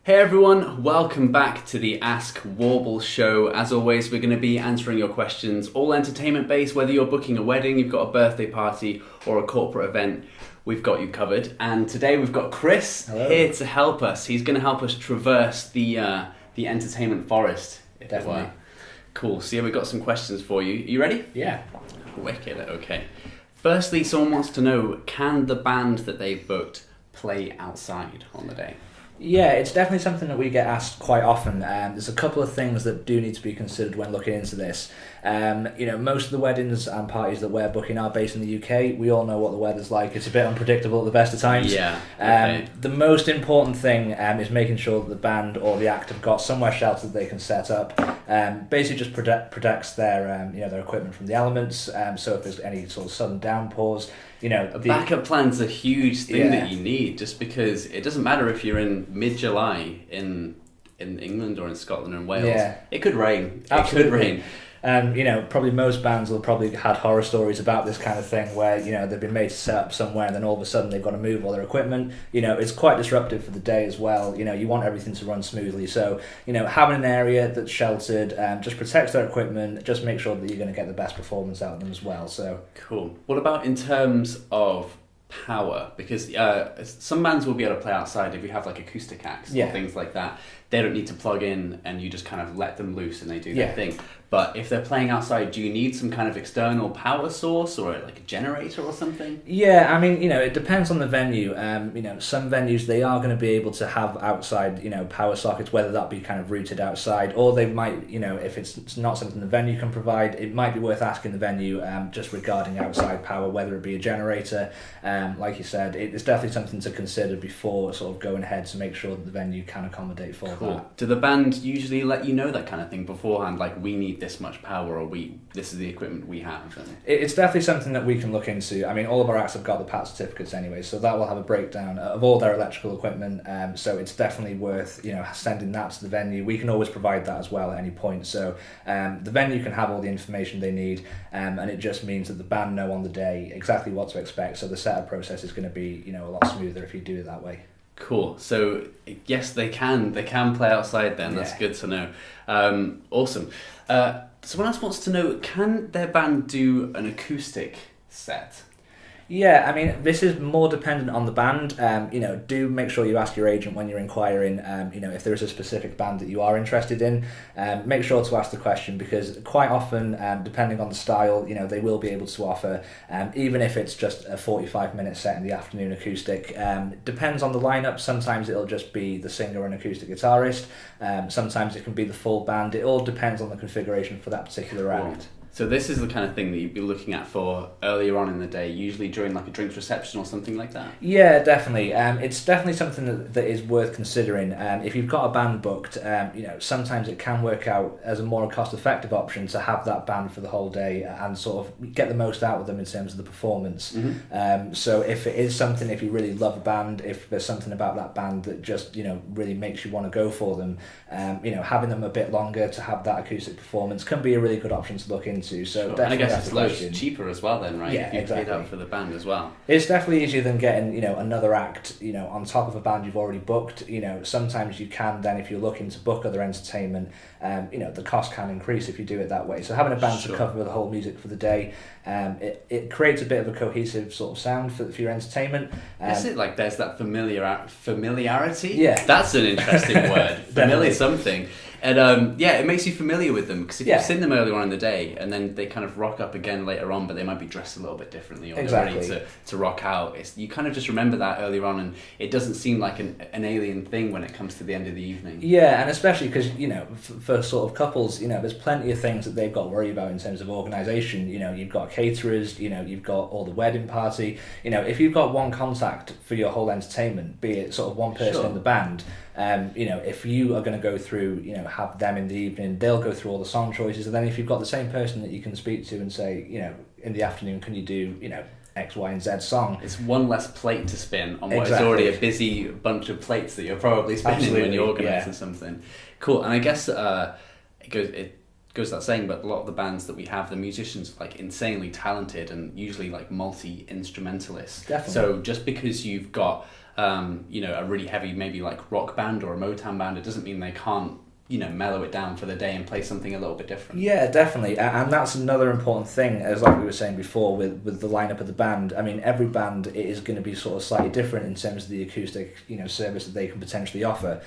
Hey everyone, welcome back to the Ask Warble show. As always, we're going to be answering your questions, all entertainment based, whether you're booking a wedding, you've got a birthday party or a corporate event, we've got you covered. And today we've got Chris here to help us. He's going to help us traverse the entertainment forest, if it were. Cool, so yeah, we've got some questions for you. Are you ready? Yeah. Wicked, okay. Firstly, someone wants to know, can the band that they've booked play outside on the day? Yeah, it's definitely something that we get asked quite often. There's a couple of things that do need to be considered when looking into this. Most of the weddings and parties that we're booking are based in the UK. We all know what the weather's like. It's a bit unpredictable at the best of times. Yeah. Okay. The most important thing is making sure that the band or the act have got somewhere sheltered they can set up. Basically just protects their their equipment from the elements. So if there's any sort of sudden downpours, a backup plan's a huge thing that you need, just because it doesn't matter if you're in mid-July in England or in Scotland or in Wales. Yeah. It could rain. Absolutely. It could rain. Probably most bands will probably had horror stories about this kind of thing where, they've been made to set up somewhere and then all of a sudden they've got to move all their equipment. It's quite disruptive for the day as well. You want everything to run smoothly. So, having an area that's sheltered just protects their equipment, just make sure that you're going to get the best performance out of them as well. So cool. What about in terms of power? Because some bands will be able to play outside if you have like acoustic acts or things like that. They don't need to plug in and you just kind of let them loose and they do their thing. But if they're playing outside, do you need some kind of external power source or like a generator or something? Yeah, it depends on the venue. Some venues, they are going to be able to have outside, power sockets, whether that be kind of routed outside, or they might, if it's not something the venue can provide, it might be worth asking the venue just regarding outside power, whether it be a generator. Like you said, it's definitely something to consider before sort of going ahead to make sure that the venue can accommodate for that. Do the band usually let you know that kind of thing beforehand, like we need this much power or this is the equipment we have? It's definitely something that we can look into. All of our acts have got the PAT certificates anyway, so that will have a breakdown of all their electrical equipment, so it's definitely worth sending that to the venue. We can always provide that as well at any point, so the venue can have all the information they need, and it just means that the band know on the day exactly what to expect, so the setup process is going to be a lot smoother if you do it that way. Cool. So yes, they can play outside then. That's good to know. Awesome. Someone else wants to know, can their band do an acoustic set? Yeah, this is more dependent on the band. Do make sure you ask your agent when you're inquiring, if there is a specific band that you are interested in. Make sure to ask the question, because quite often, depending on the style, they will be able to offer, even if it's just a 45-minute set in the afternoon acoustic. Depends on the lineup. Sometimes it'll just be the singer and acoustic guitarist. Sometimes it can be the full band. It all depends on the configuration for that particular act. So this is the kind of thing that you'd be looking at for earlier on in the day, usually during like a drinks reception or something like that? Yeah, definitely. It's definitely something that is worth considering. If you've got a band booked, sometimes it can work out as a more cost-effective option to have that band for the whole day and sort of get the most out of them in terms of the performance. Mm-hmm. So if it is something, if you really love a band, if there's something about that band that just, really makes you want to go for them, having them a bit longer to have that acoustic performance can be a really good option to look into. So sure. And I guess it's loads cheaper as well then, right? Yeah, if you exactly. paid up for the band as well. It's definitely easier than getting, another act, on top of a band you've already booked. Sometimes you can then, if you're looking to book other entertainment, the cost can increase if you do it that way. So having a band to cover the whole music for the day, it creates a bit of a cohesive sort of sound for your entertainment. Is it like there's that familiarity? Yeah. That's an interesting word. Familiar something. And it makes you familiar with them, because if you've seen them earlier on in the day and then they kind of rock up again later on, but they might be dressed a little bit differently or they're ready to rock out, you kind of just remember that earlier on, and it doesn't seem like an alien thing when it comes to the end of the evening. Yeah, and especially because, for sort of couples, there's plenty of things that they've got to worry about in terms of organisation. You've got caterers, you've got all the wedding party. If you've got one contact for your whole entertainment, be it sort of one person in the band, if you are going to go through, have them in the evening, they'll go through all the song choices, and then if you've got the same person that you can speak to and say, in the afternoon, can you do, X, Y, and Z song? It's one less plate to spin on what is already a busy bunch of plates that you're probably spinning when you're organising something. Cool, and I guess goes without saying, but a lot of the bands that we have, the musicians are like insanely talented and usually like multi-instrumentalists. Definitely. So just because you've got a really heavy maybe like rock band or a Motown band, it doesn't mean they can't mellow it down for the day and play something a little bit different. Yeah, definitely. And that's another important thing, as like we were saying before, with the lineup of the band. I mean, every band is going to be sort of slightly different in terms of the acoustic, service that they can potentially offer.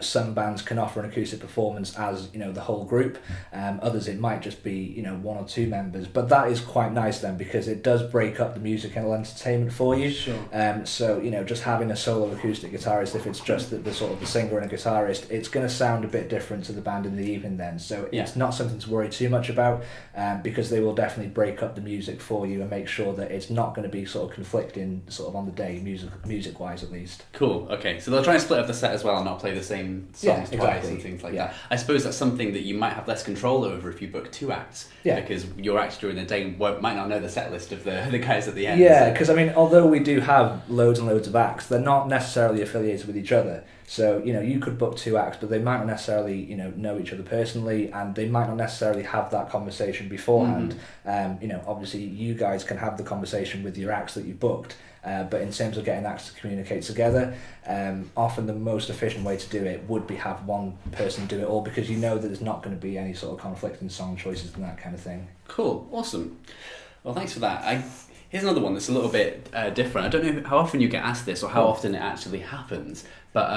Some bands can offer an acoustic performance as, the whole group. Others, it might just be, one or two members. But that is quite nice then, because it does break up the musical entertainment for you. Sure. So, just having a solo acoustic guitarist, if it's just the sort of the singer and a guitarist, it's going to sound a bit different to the band in the evening then. So it's not something to worry too much about, because they will definitely break up the music for you and make sure that it's not going to be sort of conflicting sort of on the day, music wise at least. Cool. Okay, so they'll try and split up the set as well and not play the same songs twice and things like that. I suppose that's something that you might have less control over if you book two acts, because your acts during the day might not know the set list of the guys at the end. Yeah, because I mean, although we do have loads and loads of acts, they're not necessarily affiliated with each other. So, you could book two acts, but they might not necessarily, know each other personally, and they might not necessarily have that conversation beforehand. Obviously you guys can have the conversation with your acts that you've booked, but in terms of getting acts to communicate together, often the most efficient way to do it would be have one person do it all, because that there's not going to be any sort of conflicting song choices and that kind of thing. Cool, awesome. Well, thanks for that. Here's another one that's a little bit different. I don't know how often you get asked this or how often it actually happens, but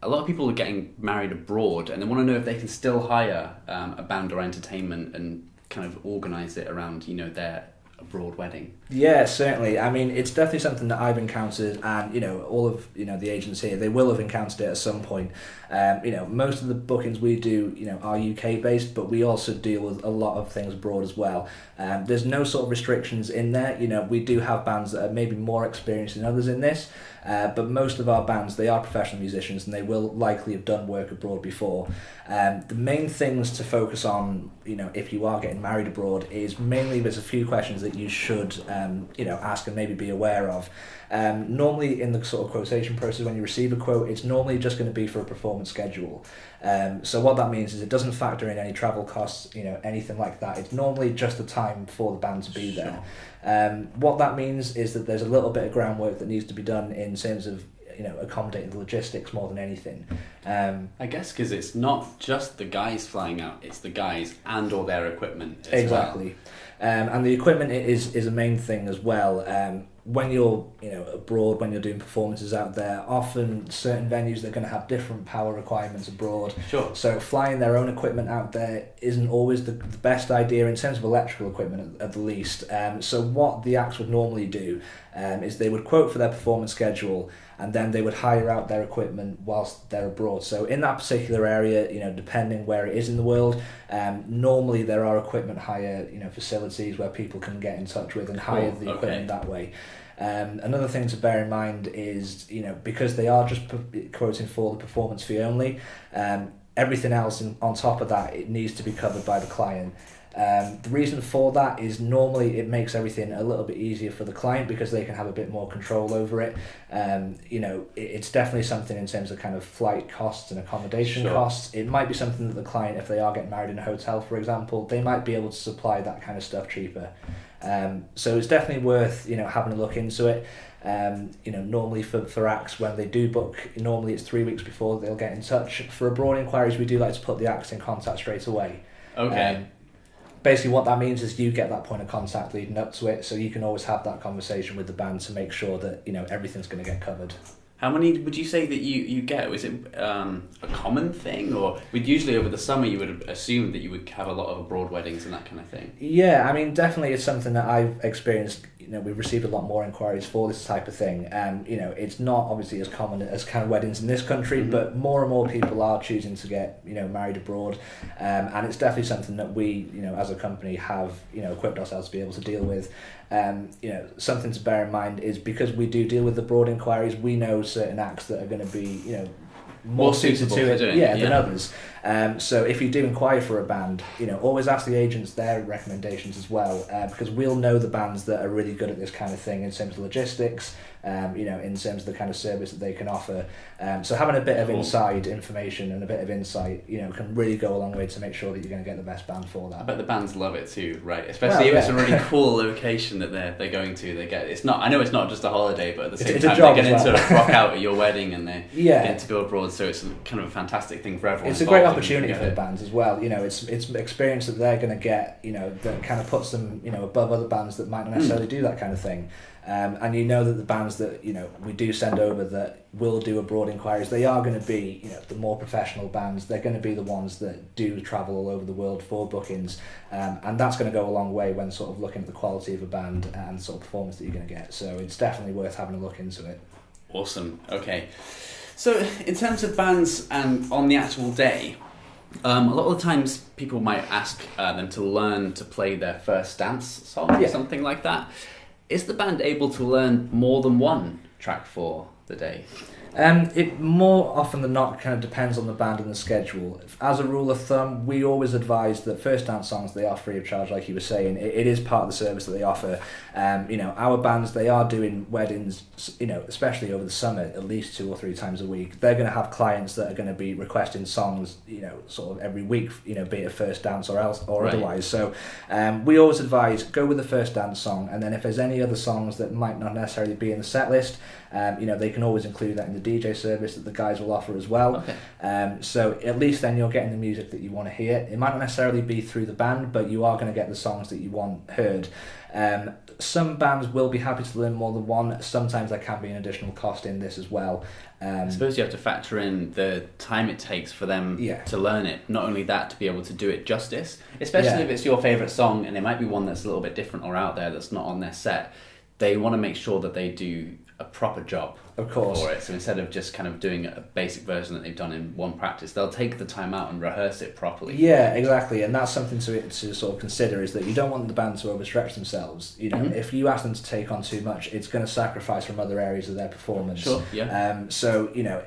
a lot of people are getting married abroad and they want to know if they can still hire a band or entertainment and kind of organise it around, their abroad wedding. Yeah, certainly. I mean, it's definitely something that I've encountered, and all of the agents here, they will have encountered it at some point. Most of the bookings we do are UK based, but we also deal with a lot of things abroad as well. There's no sort of restrictions in there. We do have bands that are maybe more experienced than others in this, but most of our bands, they are professional musicians and they will likely have done work abroad before. The main things to focus on, if you are getting married abroad, is mainly there's a few questions that you should ask and maybe be aware of. Normally in the sort of quotation process, when you receive a quote, it's normally just going to be for a performance schedule. So what that means is it doesn't factor in any travel costs, anything like that. It's normally just the time for the band to be there. What that means is that there's a little bit of groundwork that needs to be done in terms of accommodating the logistics more than anything. I guess because it's not just the guys flying out, it's the guys and or their equipment as exactly. And the equipment is a main thing as well. When you're abroad, when you're doing performances out there, often certain venues, they're going to have different power requirements abroad. Sure. So flying their own equipment out there isn't always the best idea in terms of electrical equipment at the least. So what the acts would normally do is they would quote for their performance schedule, and then they would hire out their equipment whilst they're abroad. So in that particular area, depending where it is in the world, normally there are equipment hire, facilities where people can get in touch with and hire the equipment that way. Another thing to bear in mind is, because they are just quoting for the performance fee only, everything else on top of that, it needs to be covered by the client. The reason for that is normally it makes everything a little bit easier for the client because they can have a bit more control over it. It's definitely something in terms of kind of flight costs and accommodation costs. It might be something that the client, if they are getting married in a hotel, for example, they might be able to supply that kind of stuff cheaper. So it's definitely worth having a look into it. Normally for acts, when they do book, normally it's 3 weeks before they'll get in touch. For abroad inquiries, we do like to put the acts in contact straight away. Okay. Basically what that means is you get that point of contact leading up to it, so you can always have that conversation with the band to make sure that everything's going to get covered. How many would you say that you get? Is it a common thing, or usually over the summer you would assume that you would have a lot of abroad weddings and that kind of thing? Yeah, I mean, definitely it's something that I've experienced. We've received a lot more inquiries for this type of thing. It's not obviously as common as kind of weddings in this country, but more and more people are choosing to get married abroad, and it's definitely something that we as a company have equipped ourselves to be able to deal with. Something to bear in mind is because we do deal with abroad inquiries, we know certain acts that are going to be more suitable to it than others. So if you do inquire for a band, always ask the agents their recommendations as well, because we'll know the bands that are really good at this kind of thing in terms of logistics, in terms of the kind of service that they can offer. So having a bit of inside information and a bit of insight, can really go a long way to make sure that you're going to get the best band for that. I bet the bands love it too, right? Especially if it's a really cool location that they're going to. I know it's not just a holiday, but at the same time they get to rock out at your wedding and they get to go abroad. So it's kind of a fantastic thing for everyone. It's a great opportunity for the bands as well. It's experience that they're going to get. That kind of puts them above other bands that might not necessarily do that kind of thing. And that the bands that we do send over that will do abroad inquiries, they are going to be the more professional bands. They're going to be the ones that do travel all over the world for bookings, and that's going to go a long way when sort of looking at the quality of a band and the sort of performance that you're going to get. So it's definitely worth having a look into it. Awesome. Okay, so in terms of bands and on the actual day, a lot of the times people might ask them to learn to play their first dance song or something like that. Is the band able to learn more than one track for the day? It more often than not kind of depends on the band and the schedule. As a rule of thumb, we always advise that first dance songs, they are free of charge, like you were saying. It is part of the service that they offer. Our bands, they are doing weddings, especially over the summer, at least 2 or 3 times a week. They're going to have clients that are going to be requesting songs, sort of every week, be it a first dance or otherwise. So we always advise, go with the first dance song, and then if there's any other songs that might not necessarily be in the set list, they can always include that in the DJ service that the guys will offer as well. Okay. So at least then you're getting the music that you want to hear. It might not necessarily be through the band, but you are going to get the songs that you want heard. Some bands will be happy to learn more than one. Sometimes there can be an additional cost in this as well. I suppose you have to factor in the time it takes for them to learn it. Not only that, to be able to do it justice, especially if it's your favourite song and it might be one that's a little bit different or out there that's not on their set. They want to make sure that they do a proper job for it. So instead of just kind of doing a basic version that they've done in one practice, they'll take the time out and rehearse it properly. Yeah, exactly. And that's something to sort of consider, is that you don't want the band to overstretch themselves. If you ask them to take on too much, it's going to sacrifice from other areas of their performance. Sure, yeah.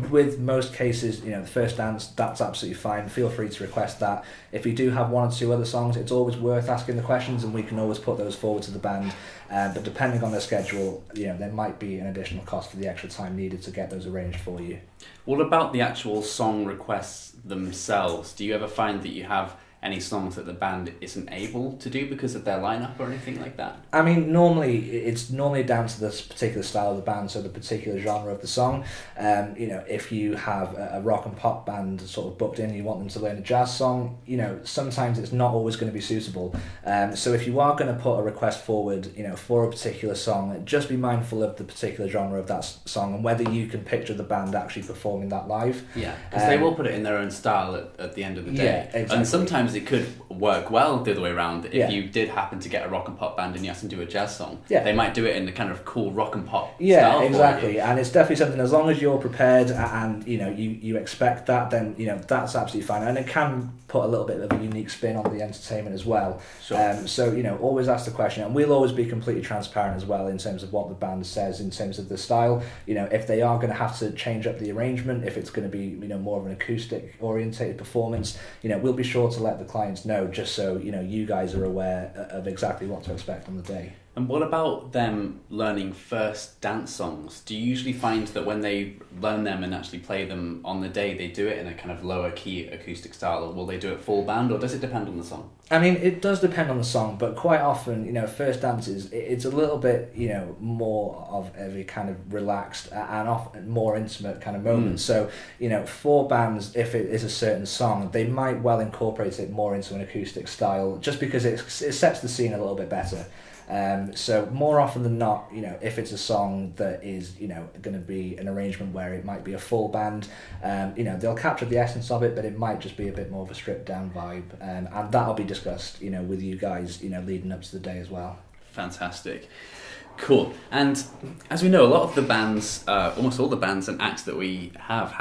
With most cases, the first dance, that's absolutely fine. Feel free to request that. If you do have 1 or 2 other songs, it's always worth asking the questions, and we can always put those forward to the band. But depending on their schedule, there might be an additional cost for the extra time needed to get those arranged for you. What about the actual song requests themselves? Do you ever find that you have any songs that the band isn't able to do because of their lineup or anything like that? I mean, normally it's down to this particular style of the band, so the particular genre of the song. If you have a rock and pop band sort of booked in, you want them to learn a jazz song, sometimes it's not always going to be suitable. So if you are going to put a request forward, for a particular song, just be mindful of the particular genre of that song and whether you can picture the band actually performing that live. Yeah, because they will put it in their own style at the end of the day. Yeah, exactly. And sometimes it could work well the other way around. If you did happen to get a rock and pop band and you asked them to do a jazz song, they might do it in the kind of cool rock and pop style. Yeah, exactly. And it's definitely something, as long as you're prepared and you expect that, then that's absolutely fine. And it can put a little bit of a unique spin on the entertainment as well. Sure. So always ask the question, and we'll always be completely transparent as well in terms of what the band says in terms of the style. If they are going to have to change up the arrangement, if it's going to be more of an acoustic orientated performance, we'll be sure to let the clients know, just so you guys are aware of exactly what to expect on the day. And what about them learning first dance songs? Do you usually find that when they learn them and actually play them on the day, they do it in a kind of lower key acoustic style, or will they do it full band, or does it depend on the song? I mean, it does depend on the song, but quite often, first dances, it's a little bit, more of a kind of relaxed and often more intimate kind of moment. So, for bands, if it is a certain song, they might well incorporate it more into an acoustic style, just because it sets the scene a little bit better. So more often than not, if it's a song that is, going to be an arrangement where it might be a full band, they'll capture the essence of it, but it might just be a bit more of a stripped down vibe. And that'll be discussed, with you guys, leading up to the day as well. Fantastic. Cool. And as we know, a lot of the bands, almost all the bands and acts that we have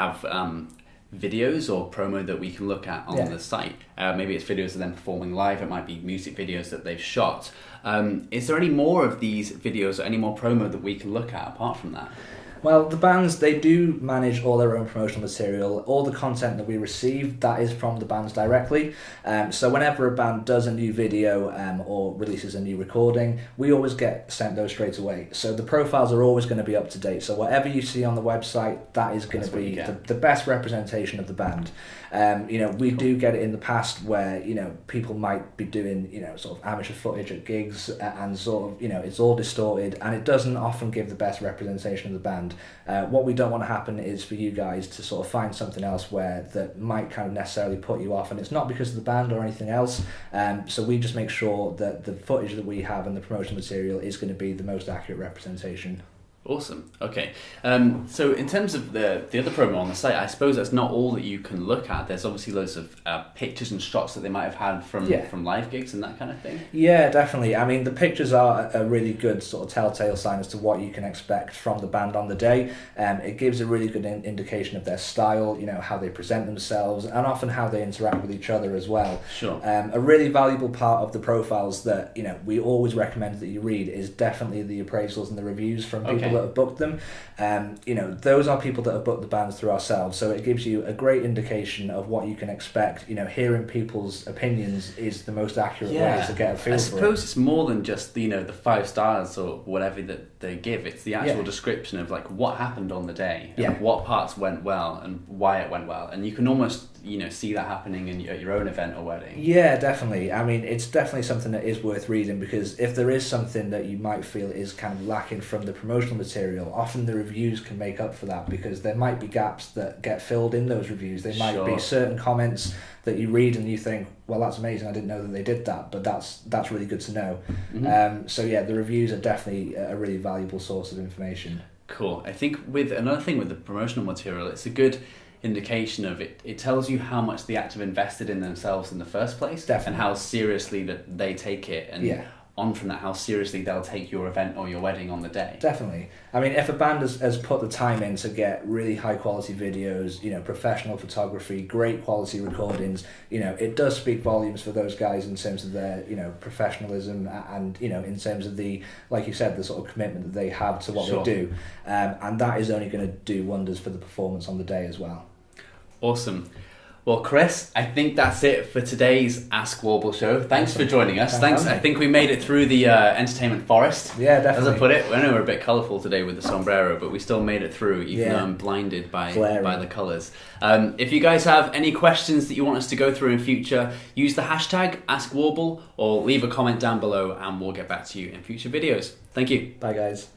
videos or promo that we can look at on the site. Maybe it's videos of them performing live, it might be music videos that they've shot. Is there any more of these videos or any more promo that we can look at apart from that? Well, the bands, they do manage all their own promotional material. All the content that we receive, that is from the bands directly. So whenever a band does a new video or releases a new recording, we always get sent those straight away. So the profiles are always going to be up to date. So whatever you see on the website, that is going to be the best representation of the band. We do get it in the past where, people might be doing, sort of amateur footage at gigs and sort of, it's all distorted and it doesn't often give the best representation of the band. What we don't want to happen is for you guys to sort of find something else that might kind of necessarily put you off, and it's not because of the band or anything else. So we just make sure that the footage that we have and the promotional material is going to be the most accurate representation. Awesome. Okay. So in terms of the other promo on the site, I suppose that's not all that you can look at. There's obviously loads of pictures and shots that they might have had from live gigs and that kind of thing. Yeah, definitely. I mean, the pictures are a really good sort of telltale sign as to what you can expect from the band on the day. It gives a really good indication of their style, how they present themselves, and often how they interact with each other as well. Sure. A really valuable part of the profiles that we always recommend that you read is definitely the appraisals and the reviews from people that have booked them. Those are people that have booked the bands through ourselves, so it gives you a great indication of what you can expect. Hearing people's opinions is the most accurate way to get a feel for it. I suppose it's more than just the 5 stars or whatever that they give. It's the actual description of like what happened on the day, and what parts went well and why it went well, and you can almost see that happening at your own event or wedding. Yeah, definitely. I mean, it's definitely something that is worth reading, because if there is something that you might feel is kind of lacking from the promotional material, often the reviews can make up for that, because there might be gaps that get filled in those reviews. There might be certain comments that you read and you think, well, that's amazing, I didn't know that they did that, but that's really good to know. Mm-hmm. The reviews are definitely a really valuable source of information. Cool. I think another thing with the promotional material, it's a good indication of it. It tells you how much the act have invested in themselves in the first place, definitely, and how seriously that they take it, and on from that, how seriously they'll take your event or your wedding on the day. Definitely. I mean, if a band has put the time in to get really high quality videos, professional photography, great quality recordings, it does speak volumes for those guys in terms of their, professionalism and, in terms of the, like you said, the sort of commitment that they have to what they do. And that is only going to do wonders for the performance on the day as well. Awesome. Well, Chris, I think that's it for today's Ask Warble show. Thanks for joining us. Thanks. I think we made it through the entertainment forest. Yeah, definitely. As I put it, I know we're a bit colourful today with the sombrero, but we still made it through, even though I'm blinded by the colours. If you guys have any questions that you want us to go through in future, use the hashtag AskWarble or leave a comment down below and we'll get back to you in future videos. Thank you. Bye, guys.